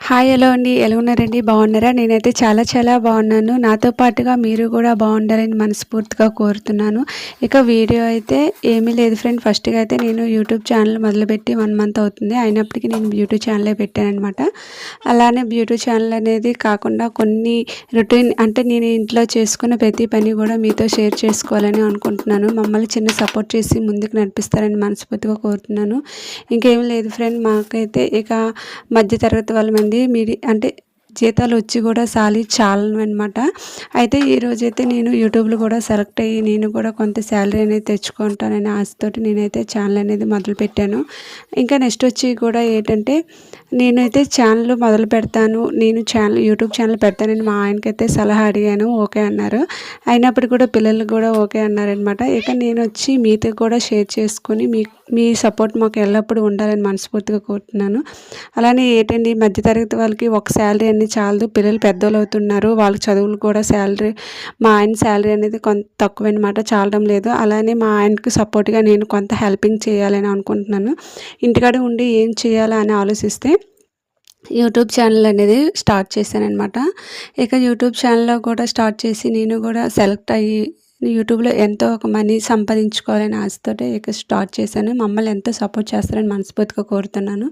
Hi hello అండి. ఎలా ఉన్నారండి? బాగున్నారా? నేనైతే చాలా చాలా బాగున్నాను. నాతో పాటుగా మీరు కూడా బాగుండాలని మనస్ఫూర్తిగా కోరుతున్నాను. ఇక వీడియో అయితే ఏమీ లేదు ఫ్రెండ్. ఫస్ట్గా అయితే నేను యూట్యూబ్ ఛానల్ మొదలుపెట్టి 1 మంత్ అవుతుంది. అయినప్పటికీ నేను బ్యూటీ ఛానలే పెట్టానమాట. అలానే బ్యూటీ ఛానల్ అనేది కాకుండా కొన్ని రొటీన్ అంటే నేను ఇంట్లో చేసుకున్న ప్రతి పని కూడా మీతో షేర్ చేసుకోవాలని అనుకుంటున్నాను. మమ్మల్ని చిన్న సపోర్ట్ చేసి ముందుకు నడిపిస్తారని మనస్ఫూర్తిగా కోరుతున్నాను. ఇంకేం లేదు ఫ్రెండ్, మాకైతే ఇక మధ్యతరగతి వాళ్ళమండి. అంటే జీతాలు వచ్చి కూడా చాలనమాట. అయితే ఈరోజైతే నేను యూట్యూబ్లో కూడా సెలెక్ట్ అయ్యి నేను కూడా కొంత శాలరీ అనేది తెచ్చుకుంటానని ఆశతోటి నేనైతే ఛానల్ అనేది మొదలుపెట్టాను. ఇంకా నెక్స్ట్ వచ్చి కూడా ఏంటంటే నేనైతే ఛానల్ మొదలు పెడతాను, యూట్యూబ్ ఛానల్ పెడతానని మా ఆయనకైతే సలహా అడిగాను. ఓకే అన్నారు. అయినప్పుడు కూడా పిల్లలు కూడా ఓకే అన్నారనమాట. ఇక నేను వచ్చి మీతో కూడా షేర్ చేసుకొని మీ సపోర్ట్ మాకు ఎల్లప్పుడూ ఉండాలని మనస్ఫూర్తిగా కోరుతున్నాను. అలానే ఏంటండి, మధ్యతరగతి వాళ్ళకి ఒక శాలరీ అనేది చాలదు. పిల్లలు పెద్దోళ్ళు అవుతున్నారు, వాళ్ళ చదువులు కూడా మా ఆయన శాలరీ అనేది కొంత తక్కువనమాట, చాలడం లేదు. అలానే మా ఆయనకు సపోర్ట్గా నేను కొంత హెల్పింగ్ చేయాలని అనుకుంటున్నాను. ఇంటికాడ ఉండి ఏం చేయాలా అని ఆలోచిస్తే యూట్యూబ్ ఛానల్ అనేది స్టార్ట్ చేశాననమాట. ఇక యూట్యూబ్ ఛానల్లో కూడా స్టార్ట్ చేసి నేను కూడా సెలెక్ట్ అయ్యి యూట్యూబ్లో ఎంతో ఒక మనీ సంపాదించుకోవాలని ఆశతోటి ఇక స్టార్ట్ చేశాను. మమ్మల్ని ఎంతో సపోర్ట్ చేస్తారని మనస్ఫూర్తిగా కోరుతున్నాను.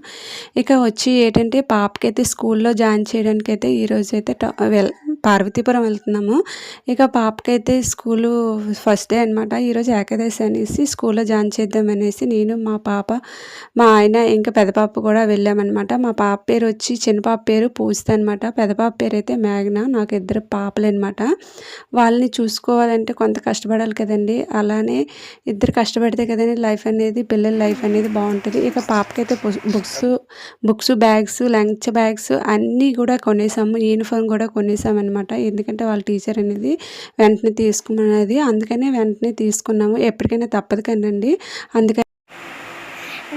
ఇక వచ్చి ఏంటంటే పాపకైతే స్కూల్లో జాయిన్ చేయడానికైతే ఈరోజైతే పార్వతీపురం వెళ్తున్నాము. ఇక పాపకైతే స్కూలు ఫస్ట్ డే అనమాట. ఈరోజు ఏకాదశి అనేసి స్కూల్లో జాయిన్ చేద్దామనేసి నేను, మా పాప, మా ఆయన, ఇంకా పెద్ద పాప కూడా వెళ్ళామన్నమాట. మా పాప పేరు వచ్చి, చిన్న పాప పేరు పూజిత అనమాట. పెద్ద పాప పేరు అయితే మేఘన. నాకు 2 పాపలనమాట. వాళ్ళని చూసుకోవాలంటే కొంత కష్టపడాలి కదండి. అలానే ఇద్దరు కష్టపడితే కదండి లైఫ్ అనేది, పిల్లల లైఫ్ అనేది బాగుంటుంది. ఇక పాపకైతే బుక్స్, బ్యాగ్స్, లంచ్ బ్యాగ్స్ అన్నీ కూడా కొనేసాము. యూనిఫామ్ కూడా కొనేసామన్నమాట. ఎందుకంటే వాళ్ళ టీచర్ అనేది వెంటనే తీసుకోమన్నది, అందుకనే వెంటనే తీసుకున్నాము. ఎప్పటికైనా తప్పదు కదండి. అందుకని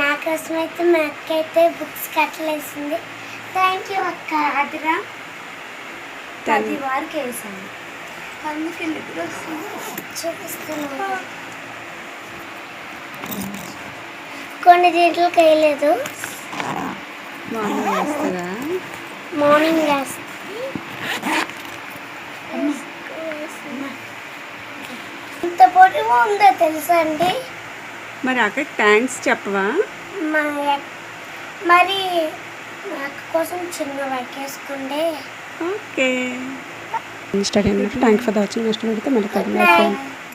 నా కోసం అయితే మా అక్క అయితే బుక్స్ కట్టలేసింది. థ్యాంక్ యూ అక్క. అదిరా 10 వరకు వేసాను, అందుకే నిద్ర వస్తుంది. చూపిస్తున్నాను. కొన్ని దీంట్లోకి వేయలేదు. మార్నింగ్ వేస్తుంది. ఇంత పొడిగా ఉందో తెలుసా అండి? మరి అక్కడ థ్యాంక్స్ చెప్పవా? మరి అక్క కోసం చిన్న వర్క్ వేసుకుంటే okay. Thank for the watching. Next వీడియోతో మళ్ళీ